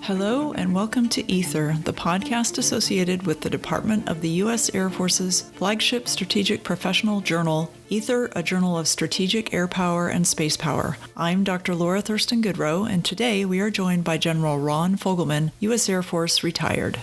Hello and welcome to Aether, the podcast associated with the Department of the U.S. Air Force's flagship strategic professional journal, Aether, a journal of strategic air power and space power. I'm Dr. Laura Thurston Goodrow, and today we are joined by General Ron Fogleman, U.S. Air Force retired.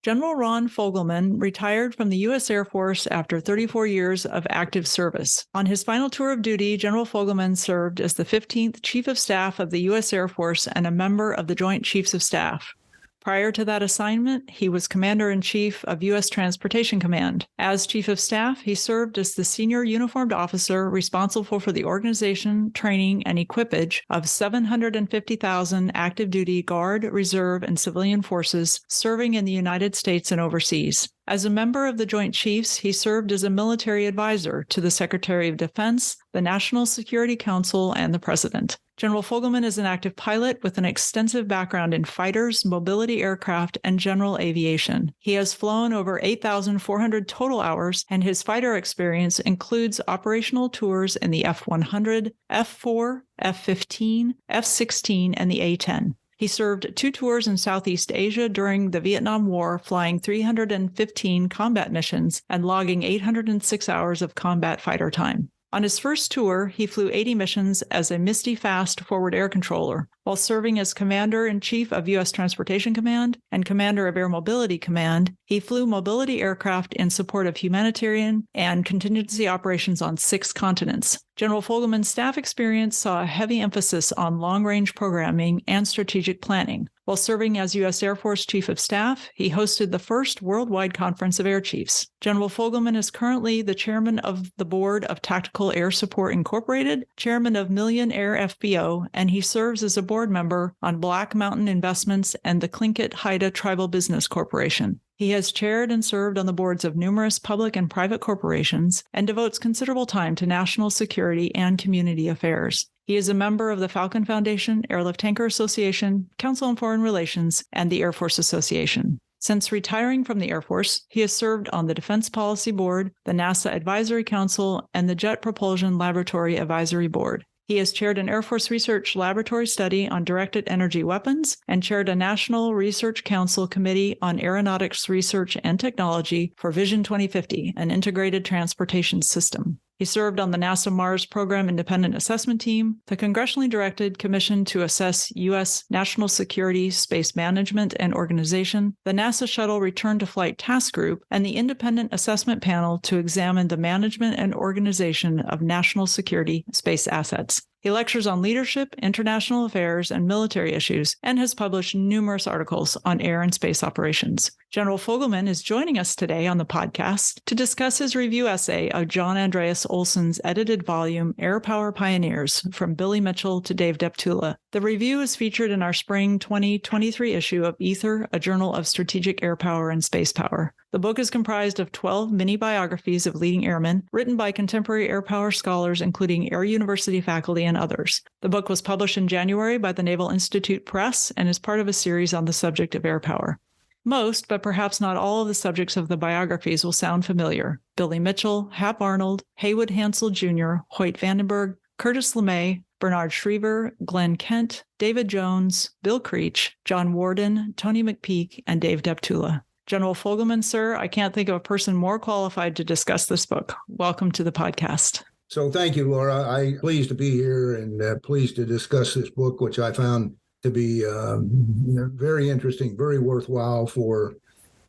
General Ron Fogleman retired from the U.S. Air Force after 34 years of active service. On his final tour of duty, General Fogleman served as the 15th Chief of Staff of the U.S. Air Force and a member of the Joint Chiefs of Staff. Prior to that assignment, he was Commander-in-Chief of U.S. Transportation Command. As Chief of Staff, he served as the senior uniformed officer responsible for the organization, training, and equipage of 750,000 active duty Guard, Reserve, and civilian forces serving in the United States and overseas. As a member of the Joint Chiefs, he served as a military advisor to the Secretary of Defense, the National Security Council, and the President. General Fogleman is an active pilot with an extensive background in fighters, mobility aircraft, and general aviation. He has flown over 8,400 total hours, and his fighter experience includes operational tours in the F-100, F-4, F-15, F-16, and the A-10. He served 2 tours in Southeast Asia during the Vietnam War, flying 315 combat missions and logging 806 hours of combat fighter time. On his first tour, he flew 80 missions as a Misty Fast forward air controller. While serving as Commander-in-Chief of U.S. Transportation Command and Commander of Air Mobility Command, he flew mobility aircraft in support of humanitarian and contingency operations on 6 continents. General Fogleman's staff experience saw a heavy emphasis on long-range programming and strategic planning. While serving as U.S. Air Force Chief of Staff, he hosted the first worldwide conference of air chiefs. General Fogleman is currently the chairman of the board of Tactical Air Support Incorporated, chairman of Million Air FBO, and he serves as a board member on Black Mountain Investments and the Tlingit-Haida Tribal Business Corporation. He has chaired and served on the boards of numerous public and private corporations and devotes considerable time to national security and community affairs. He is a member of the Falcon Foundation, Airlift Tanker Association, Council on Foreign Relations, and the Air Force Association. Since retiring from the Air Force, he has served on the Defense Policy Board, the NASA Advisory Council, and the Jet Propulsion Laboratory Advisory Board. He has chaired an Air Force Research Laboratory study on directed energy weapons and chaired a National Research Council Committee on Aeronautics Research and Technology for Vision 2050, an integrated transportation system. He served on the NASA Mars Program Independent Assessment Team, the congressionally directed Commission to Assess U.S. National Security, Space Management and Organization, the NASA Shuttle Return to Flight Task Group, and the Independent Assessment Panel to examine the management and organization of national security space assets. He lectures on leadership, international affairs, and military issues, and has published numerous articles on air and space operations. General Fogleman is joining us today on the podcast to discuss his review essay of John Andreas Olson's edited volume, Airpower Pioneers, From Billy Mitchell to Dave Deptula. The review is featured in our spring 2023 issue of Aether, a journal of strategic air power and space power. The book is comprised of 12 mini-biographies of leading airmen, written by contemporary air power scholars, including Air University faculty and others. The book was published in January by the Naval Institute Press and is part of a series on the subject of air power. Most, but perhaps not all, of the subjects of the biographies will sound familiar. Billy Mitchell, Hap Arnold, Haywood Hansel Jr., Hoyt Vandenberg, Curtis LeMay, Bernard Schriever, Glenn Kent, David Jones, Bill Creech, John Warden, Tony McPeak, and Dave Deptula. General Fogleman, sir, I can't think of a person more qualified to discuss this book. Welcome to the podcast. So thank you, Laura. I'm pleased to be here and pleased to discuss this book, which I found to be very interesting, very worthwhile for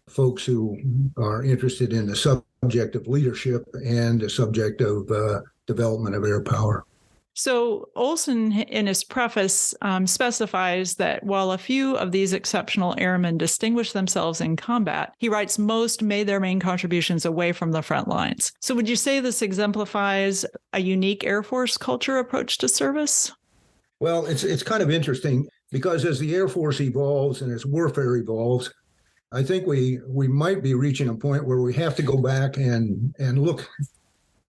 folks who are interested in the subject of leadership and the subject of development of air power. So Olson, in his preface, specifies that while a few of these exceptional airmen distinguish themselves in combat, he writes most made their main contributions away from the front lines. So would you say this exemplifies a unique Air Force culture approach to service? Well, it's kind of interesting because as the Air Force evolves and as warfare evolves, I think we might be reaching a point where we have to go back and look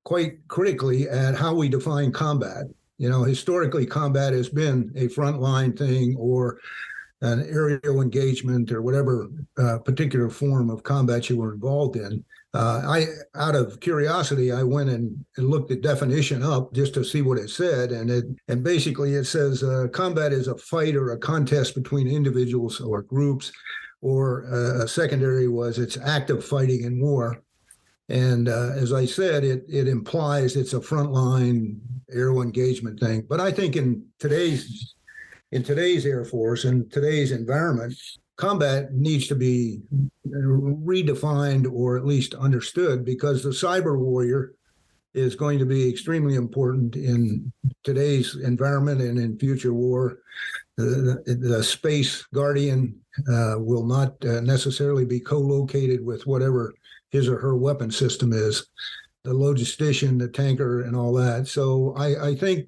quite critically at how we define combat. You know, historically, combat has been a frontline thing or an aerial engagement or whatever particular form of combat you were involved in. Out of curiosity, I went and looked the definition up just to see what it said, and basically it says combat is a fight or a contest between individuals or groups, or a secondary was it's active fighting in war. And as I said, it implies it's a frontline aerial engagement thing. But I think in today's Air Force and today's environment, combat needs to be redefined or at least understood, because the cyber warrior is going to be extremely important in today's environment and in future war. The space guardian will not necessarily be co-located with whatever his or her weapon system is, the logistician, the tanker, and all that. So I think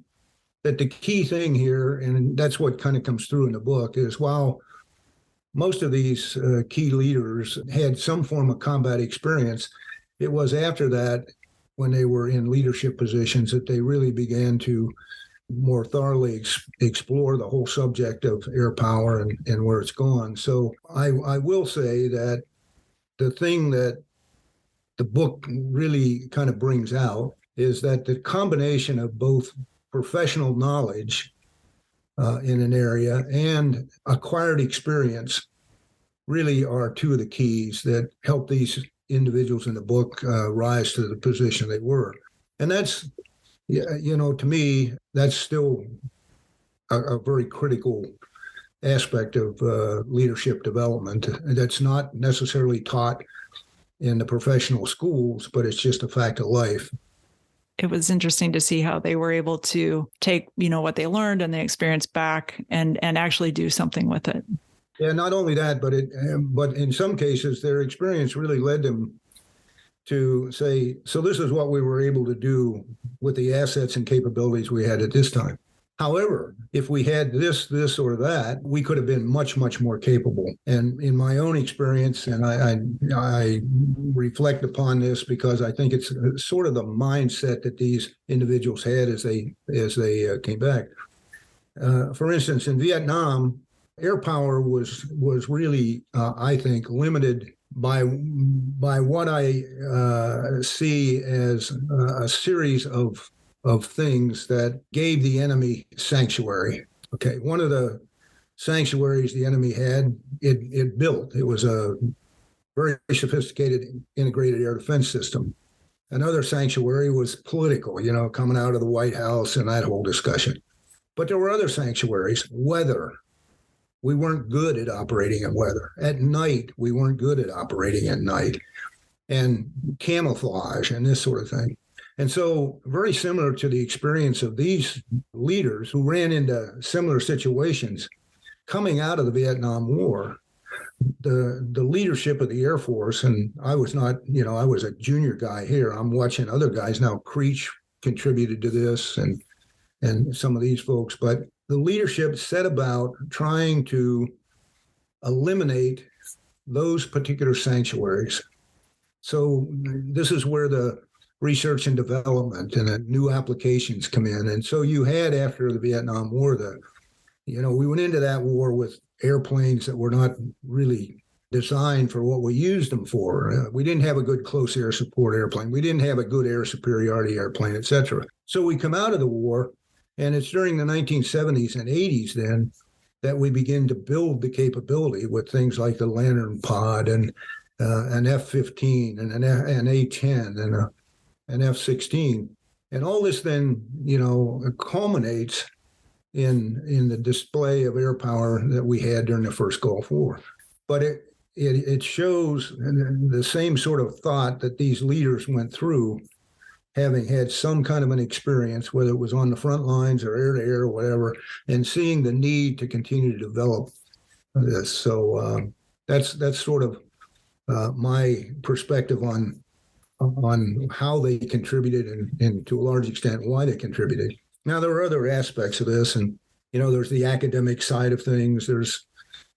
that the key thing here, and that's what kind of comes through in the book, is while most of these key leaders had some form of combat experience, it was after that, when they were in leadership positions, that they really began to more thoroughly explore the whole subject of air power and where it's gone. So I will say that the thing that the book really kind of brings out is that the combination of both professional knowledge in an area and acquired experience really are two of the keys that help these individuals in the book rise to the position they were. And that's, to me, that's still a very critical aspect of leadership development that's not necessarily taught in the professional schools, but it's just a fact of life. It was interesting to see how they were able to take, what they learned and the experience back and actually do something with it. Yeah, not only that, but in some cases, their experience really led them to say, so this is what we were able to do with the assets and capabilities we had at this time. However, if we had this, or that, we could have been much, much more capable. And in my own experience, and I reflect upon this because I think it's sort of the mindset that these individuals had as they came back. For instance, in Vietnam, air power was really, I think, limited by what I see as a series of things that gave the enemy sanctuary. Okay, one of the sanctuaries the enemy had, it built. It was a very sophisticated integrated air defense system. Another sanctuary was political, coming out of the White House and that whole discussion. But there were other sanctuaries. Weather. We weren't good at operating in weather. At night, we weren't good at operating at night. And camouflage and this sort of thing. And so very similar to the experience of these leaders who ran into similar situations coming out of the Vietnam War, the leadership of the Air Force, and I was not, I was a junior guy here. I'm watching other guys now. Creech contributed to this and some of these folks, but the leadership set about trying to eliminate those particular sanctuaries. So this is where the research and development and the new applications come in. And so you had, after the Vietnam War, we went into that war with airplanes that were not really designed for what we used them for. We didn't have a good close air support airplane. We didn't have a good air superiority airplane, et cetera. So we come out of the war, and it's during the 1970s and 80s then that we begin to build the capability with things like the Lantern Pod and an F-15 and an A-10 and an F-16. And all this then, culminates in the display of air power that we had during the first Gulf War. But it shows the same sort of thought that these leaders went through, having had some kind of an experience, whether it was on the front lines or air to air or whatever, and seeing the need to continue to develop this. So that's sort of my perspective on how they contributed and to a large extent why they contributed. Now, there are other aspects of this, and there's the academic side of things. There's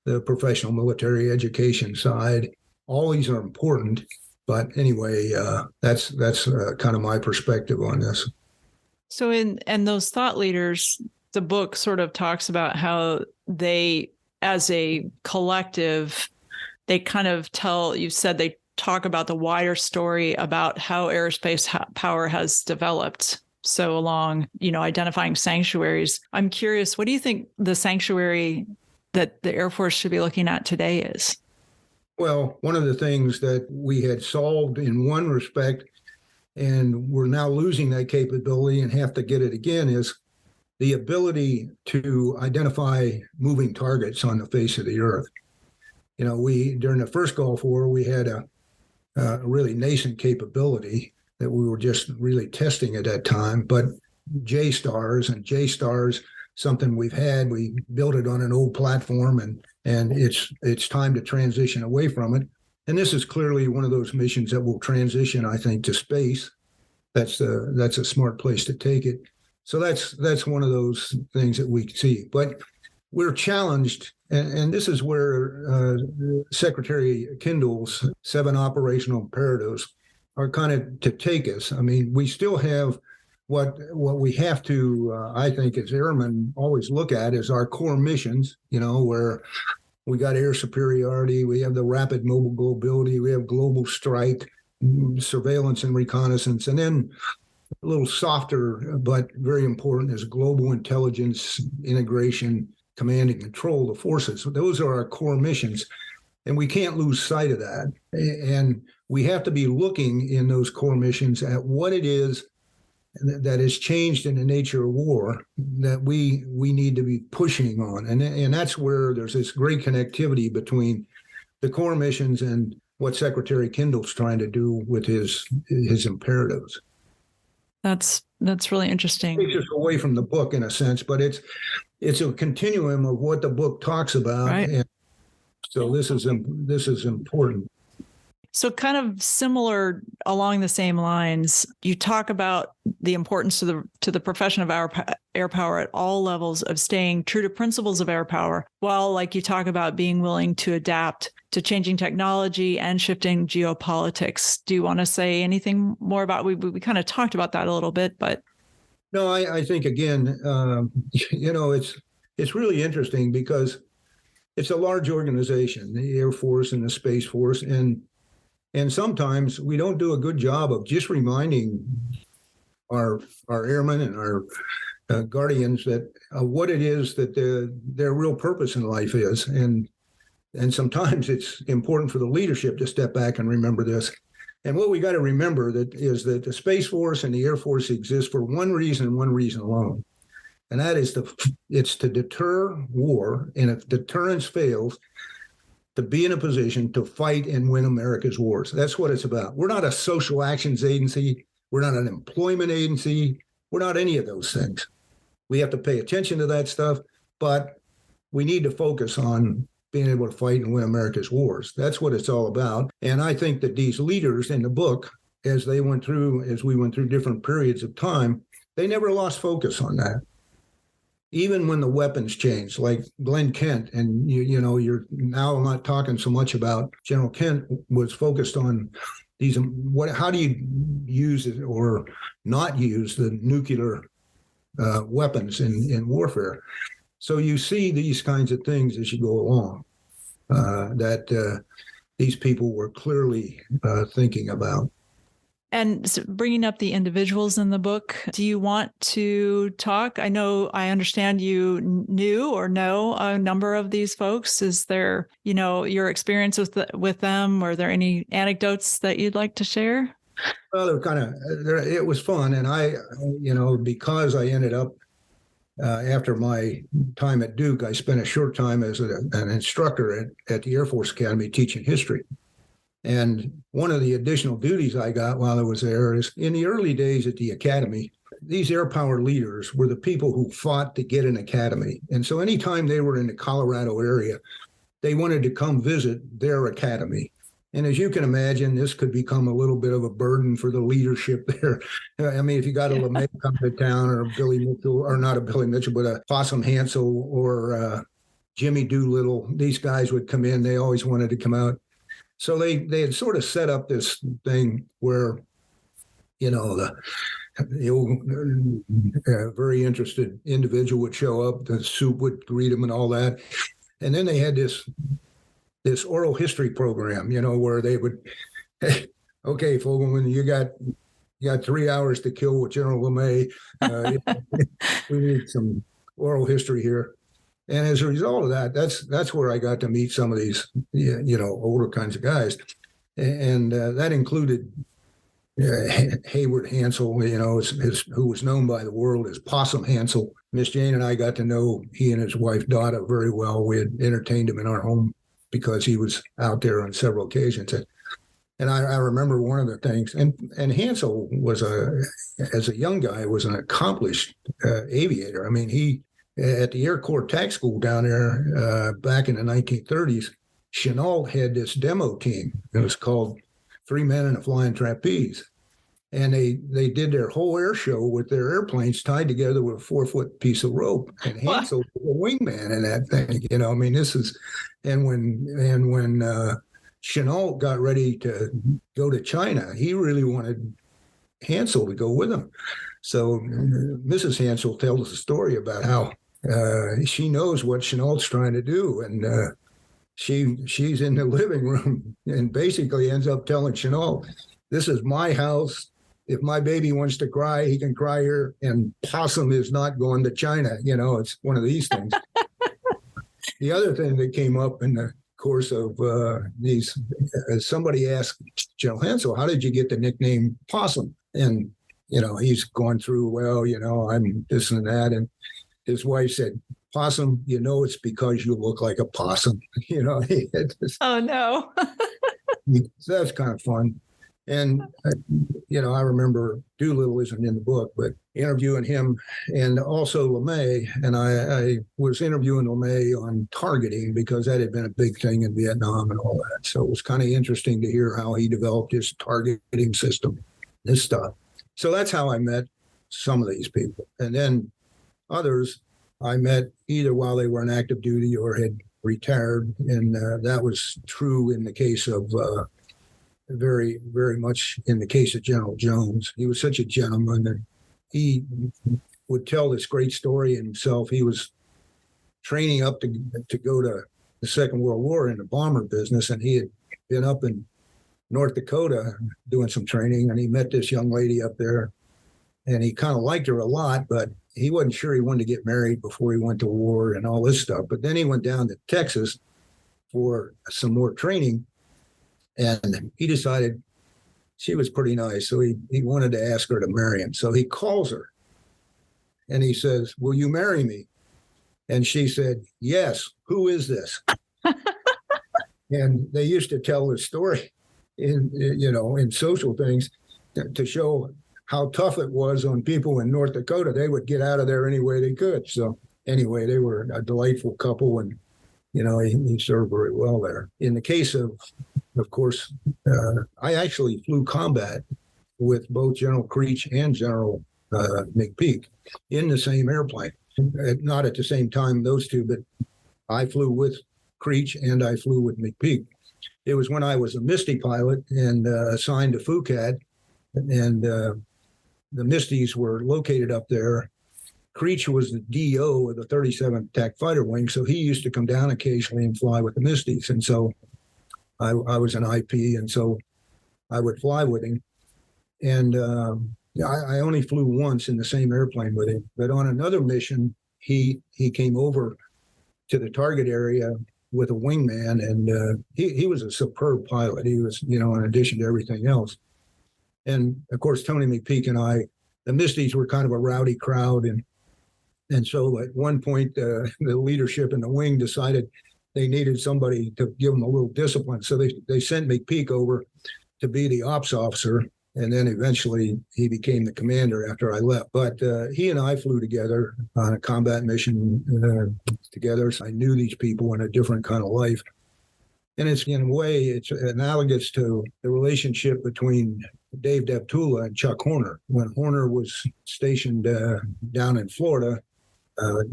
the professional military education side. All these are important. But anyway, that's kind of my perspective on this. So and those thought leaders, the book sort of talks about how they as a collective, they kind of you said they talk about the wider story about how aerospace power has developed so along, identifying sanctuaries. I'm curious, what do you think the sanctuary that the Air Force should be looking at today is? Well, one of the things that we had solved in one respect, and we're now losing that capability and have to get it again, is the ability to identify moving targets on the face of the earth. During the first Gulf War, we had a really nascent capability that we were just really testing at that time. But J-stars, something we've had. We built it on an old platform, and it's time to transition away from it. And this is clearly one of those missions that will transition, I think, to space. That's a smart place to take it. So that's one of those things that we see. But we're challenged, and this is where Secretary Kendall's 7 operational imperatives are kind of to take us. I mean, we still have what we have to, I think, as airmen always look at is our core missions, where we got air superiority, we have the rapid mobile mobility, we have global strike, surveillance and reconnaissance, and then a little softer but very important is global intelligence, integration, command and control the forces. So those are our core missions, and we can't lose sight of that. And we have to be looking in those core missions at what it is that has changed in the nature of war that we need to be pushing on. And that's where there's this great connectivity between the core missions and what Secretary Kendall's trying to do with his imperatives. That's really interesting. It takes us away from the book in a sense, but it's a continuum of what the book talks about. Right. And so this is important. So kind of similar along the same lines, you talk about the importance to the profession of air power at all levels of staying true to principles of air power, while like you talk about being willing to adapt to changing technology and shifting geopolitics. Do you want to say anything more about, we kind of talked about that a little bit, but. No, I think, again, it's really interesting because it's a large organization, the Air Force and the Space Force, and sometimes we don't do a good job of just reminding our airmen and our guardians that what it is that their real purpose in life is. And sometimes it's important for the leadership to step back and remember this. And what we got to remember is that the Space Force and the Air Force exist for one reason and one reason alone. And that is it's to deter war. And if deterrence fails, to be in a position to fight and win America's wars. That's what it's about. We're not a social actions agency. We're not an employment agency. We're not any of those things. We have to pay attention to that stuff, but we need to focus on being able to fight and win America's wars. That's what it's all about. And I think that these leaders in the book, as we went through different periods of time, they never lost focus on that. Even when the weapons changed, like Glenn Kent, and you're now not talking so much about General Kent was focused on these. How do you use it or not use the nuclear weapons in warfare? So you see these kinds of things as you go along that these people were clearly thinking about. And bringing up the individuals in the book, do you want to talk? I understand you knew or know a number of these folks. Is there, your experience with them? Are there any anecdotes that you'd like to share? Well, it was fun. And I, because I ended up, after my time at Duke, I spent a short time as an instructor at the Air Force Academy teaching history. And one of the additional duties I got while I was there is in the early days at the academy, these air power leaders were the people who fought to get an academy. And so anytime they were in the Colorado area, they wanted to come visit their academy. And as you can imagine, this could become a little bit of a burden for the leadership there. I mean, if you got a LeMay come to town, or Billy Mitchell, or not a Billy Mitchell, but a Possum Hansel or Jimmy Doolittle, these guys would come in. They always wanted to come out. So they had sort of set up this thing where, the very interested individual would show up, the soup would greet him and all that. And then they had this oral history program, where they would, hey, okay, Fogleman, you got 3 hours to kill with General LeMay. We need some oral history here. And as a result of that, that's where I got to meet some of these, older kinds of guys. And that included Hayward Hansel, who was known by the world as Possum Hansel. Miss Jane and I got to know he and his wife Donna very well. We had entertained him in our home because he was out there on several occasions. And I remember one of the things, and Hansel as a young guy, was an accomplished aviator. I mean, he, at the Air Corps Tac School down there back in the 1930s, Chenault had this demo team. It was called 3 Men and a Flying Trapeze. And they did their whole air show with their airplanes tied together with a 4-foot piece of rope. And Hansel was a wingman in that thing. I mean, this is, and when Chenault got ready to go to China, he really wanted Hansel to go with him. So Mrs. Hansel tells a story about how she knows what Chenault's trying to do. And she's in the living room and basically ends up telling Chenault, this is my house. If my baby wants to cry, he can cry here. And Possum is not going to China. It's one of these things. The other thing that came up in the course of these, somebody asked General Hansel, how did you get the nickname Possum? And, he's going through, well, I'm this and that. And his wife said, Possum, it's because you look like a possum. Oh, no. So that's kind of fun. And, I remember Doolittle isn't in the book, but interviewing him and also LeMay. And I was interviewing LeMay on targeting because that had been a big thing in Vietnam and all that. So it was kind of interesting to hear how he developed his targeting system, this stuff. So that's how I met some of these people. And then others I met either while they were in active duty or had retired. And that was true in the case of very, very much in the case of General Jones. He was such a gentleman, and he would tell this great story himself. He was training up to go to the Second World War in the bomber business, and he had been up in North Dakota doing some training, and he met this young lady up there, and he kind of liked her a lot, but he wasn't sure he wanted to get married before he went to war and all this stuff. But then he went down to Texas for some more training, and he decided she was pretty nice. So he wanted to ask her to marry him. So he calls her and he says, will you marry me? And she said, yes. Who is this? And they used to tell this story in social things to show how tough it was on people in North Dakota. They would get out of there any way they could. So anyway, they were a delightful couple, and he served very well there. In the case of course, I actually flew combat with both General Creech and General McPeak in the same airplane. Not at the same time, those two, but I flew with Creech and I flew with McPeak. It was when I was a Misty pilot and assigned to FUCAD, and the Misties were located up there. Creech was the DO of the 37th Attack Fighter Wing, so he used to come down occasionally and fly with the Misties. And so I was an IP, and so I would fly with him. And I only flew once in the same airplane with him. But on another mission, he came over to the target area with a wingman, and he was a superb pilot. He was, in addition to everything else. And of course, Tony McPeak and I, the Misties were kind of a rowdy crowd, and so at one point, the leadership in the wing decided they needed somebody to give them a little discipline. So they sent McPeak over to be the ops officer, and then eventually he became the commander after I left. But he and I flew together on a combat mission together. So I knew these people in a different kind of life. And it's, in a way, it's analogous to the relationship between Dave Deptula and Chuck Horner. When Horner was stationed down in Florida,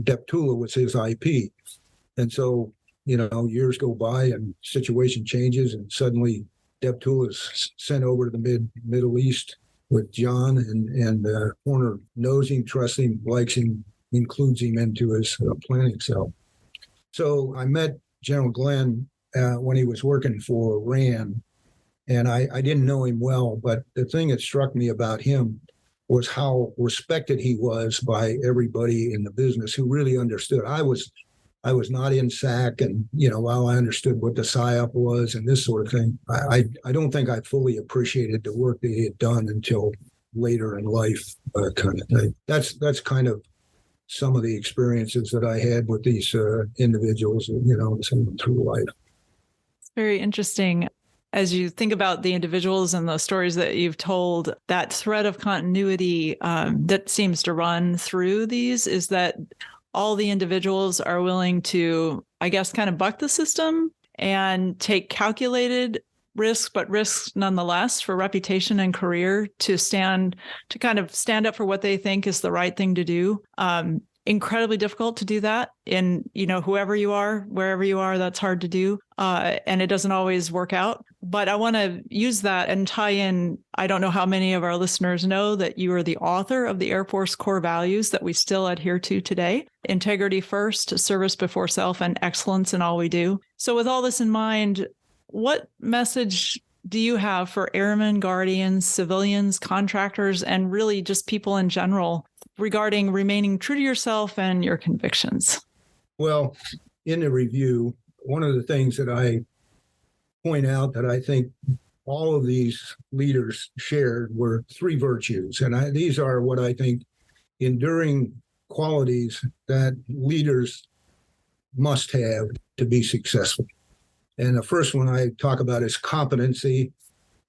Deptula was his IP. And so, years go by and situation changes, and suddenly Deptula is sent over to the Middle East with John, and Horner knows him, trusts him, likes him, includes him into his planning cell. So I met General Glenn when he was working for Rand. And I didn't know him well, but the thing that struck me about him was how respected he was by everybody in the business who really understood. I was not in SAC, and while I understood what the PSYOP was and this sort of thing, I don't think I fully appreciated the work that he had done until later in life, kind of thing. That's kind of some of the experiences that I had with these individuals, through life. Very interesting. As you think about the individuals and the stories that you've told, that thread of continuity that seems to run through these is that all the individuals are willing to, I guess, kind of buck the system and take calculated risks, but risks nonetheless for reputation and career, to kind of stand up for what they think is the right thing to do. Incredibly difficult to do that in, whoever you are, wherever you are, that's hard to do. And it doesn't always work out. But I want to use that and tie in. I don't know how many of our listeners know that you are the author of the Air Force core values that we still adhere to today: integrity first, service before self, and excellence in all we do. So with all this in mind, what message do you have for airmen, guardians, civilians, contractors, and really just people in general regarding remaining true to yourself and your convictions? Well, in the review, one of the things that I point out that I think all of these leaders shared were three virtues. And these are what I think enduring qualities that leaders must have to be successful. And the first one I talk about is competency.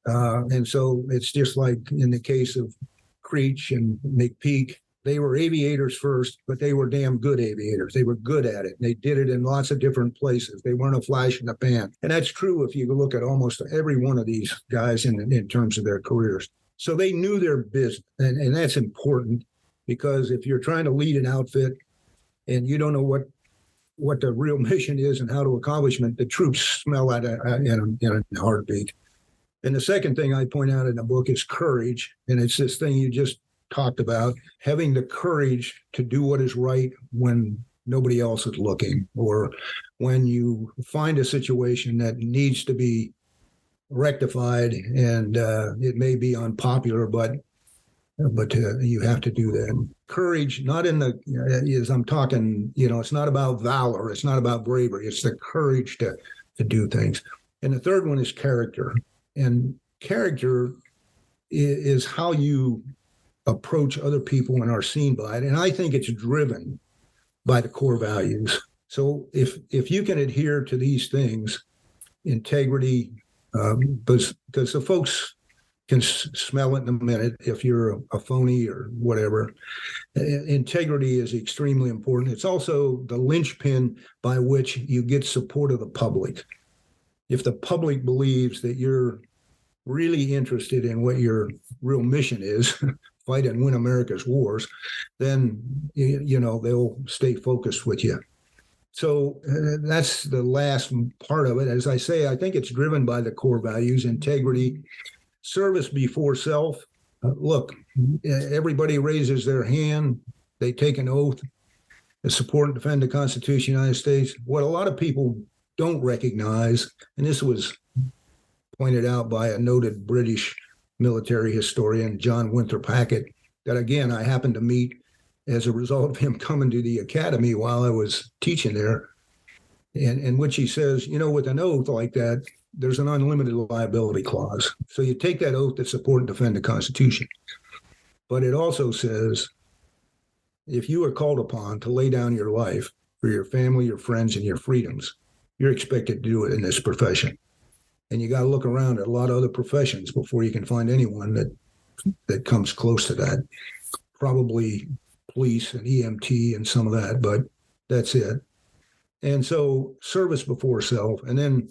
And so it's just like in the case of Creech and McPeak, they were aviators first, but they were damn good aviators. They were good at it. They did it in lots of different places. They weren't a flash in the pan. And that's true if you look at almost every one of these guys in terms of their careers. So they knew their business. And that's important, because if you're trying to lead an outfit and you don't know what the real mission is and how to accomplish it, the troops smell at in a heartbeat. And the second thing I point out in the book is courage. And it's this thing you just talked about, having the courage to do what is right when nobody else is looking, or when you find a situation that needs to be rectified and it may be unpopular, but you have to do that. Courage, not in the, as I'm talking, it's not about valor. It's not about bravery. It's the courage to do things. And the third one is character. And character is how you approach other people and are seen by it. And I think it's driven by the core values. So if you can adhere to these things, integrity, because the folks can smell it in a minute if you're a phony or whatever. Integrity is extremely important. It's also the linchpin by which you get support of the public. If the public believes that you're really interested in what your real mission is, fight and win America's wars, then they'll stay focused with you. So that's the last part of it. As I say, I think it's driven by the core values: integrity, service before self. Look, everybody raises their hand. They take an oath to support and defend the Constitution of the United States. What a lot of people don't recognize, and this was pointed out by a noted British military historian, John Winthrop Hackett, that again, I happened to meet as a result of him coming to the academy while I was teaching there, and in which he says, with an oath like that, there's an unlimited liability clause. So you take that oath to support and defend the Constitution. But it also says, if you are called upon to lay down your life for your family, your friends, and your freedoms, you're expected to do it in this profession. And you got to look around at a lot of other professions before you can find anyone that comes close to that. Probably police and EMT and some of that, but that's it. And so service before self. And then,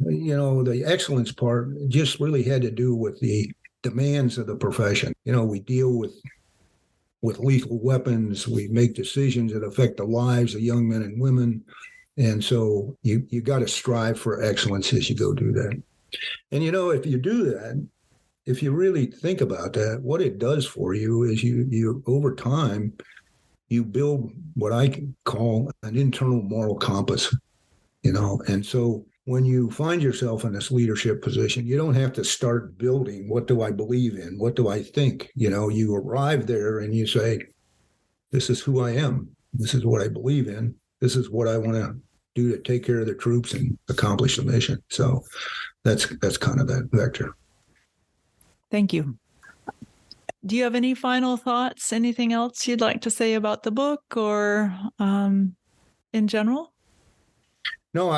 the excellence part just really had to do with the demands of the profession. We deal with lethal weapons. We make decisions that affect the lives of young men and women. And so you got to strive for excellence as you go do that. And, if you do that, if you really think about that, what it does for you is you over time, you build what I call an internal moral compass. And so when you find yourself in this leadership position, you don't have to start building, what do I believe in? What do I think? You arrive there and you say, this is who I am. This is what I believe in. This is what I want to do to take care of the troops and accomplish the mission. So that's kind of that vector. Thank you. Do you have any final thoughts? Anything else you'd like to say about the book or in general? No,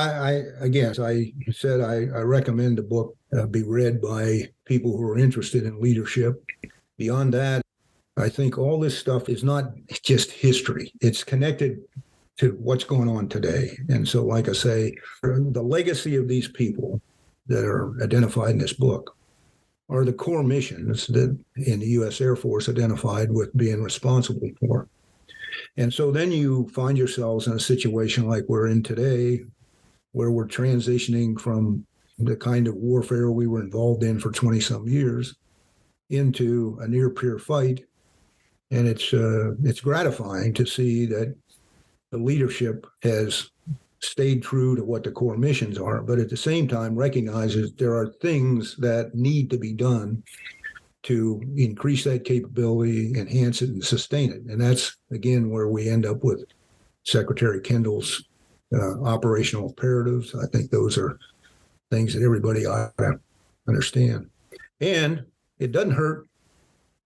again, as I said, I recommend the book be read by people who are interested in leadership. Beyond that, I think all this stuff is not just history. It's connected to what's going on today. And so, like I say, the legacy of these people that are identified in this book are the core missions that in the U.S. Air Force identified with being responsible for. And so then you find yourselves in a situation like we're in today, where we're transitioning from the kind of warfare we were involved in for 20-some years into a near-peer fight. And it's gratifying to see that the leadership has stayed true to what the core missions are, but at the same time recognizes there are things that need to be done to increase that capability, enhance it, and sustain it. And that's, again, where we end up with Secretary Kendall's operational imperatives. I think those are things that everybody ought to understand. And it doesn't hurt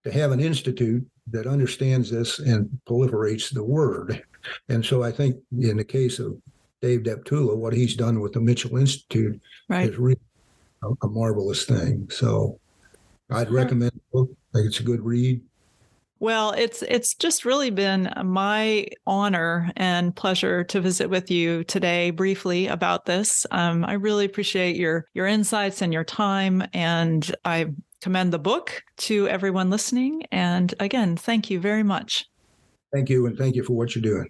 to have an institute that understands this and proliferates the word. And so I think in the case of Dave Deptula, what he's done with the Mitchell Institute is really a marvelous thing. So I'd recommend the book. I think it's a good read. Well, it's just really been my honor and pleasure to visit with you today briefly about this. I really appreciate your insights and your time, and I commend the book to everyone listening. And again, thank you very much. Thank you, and thank you for what you're doing.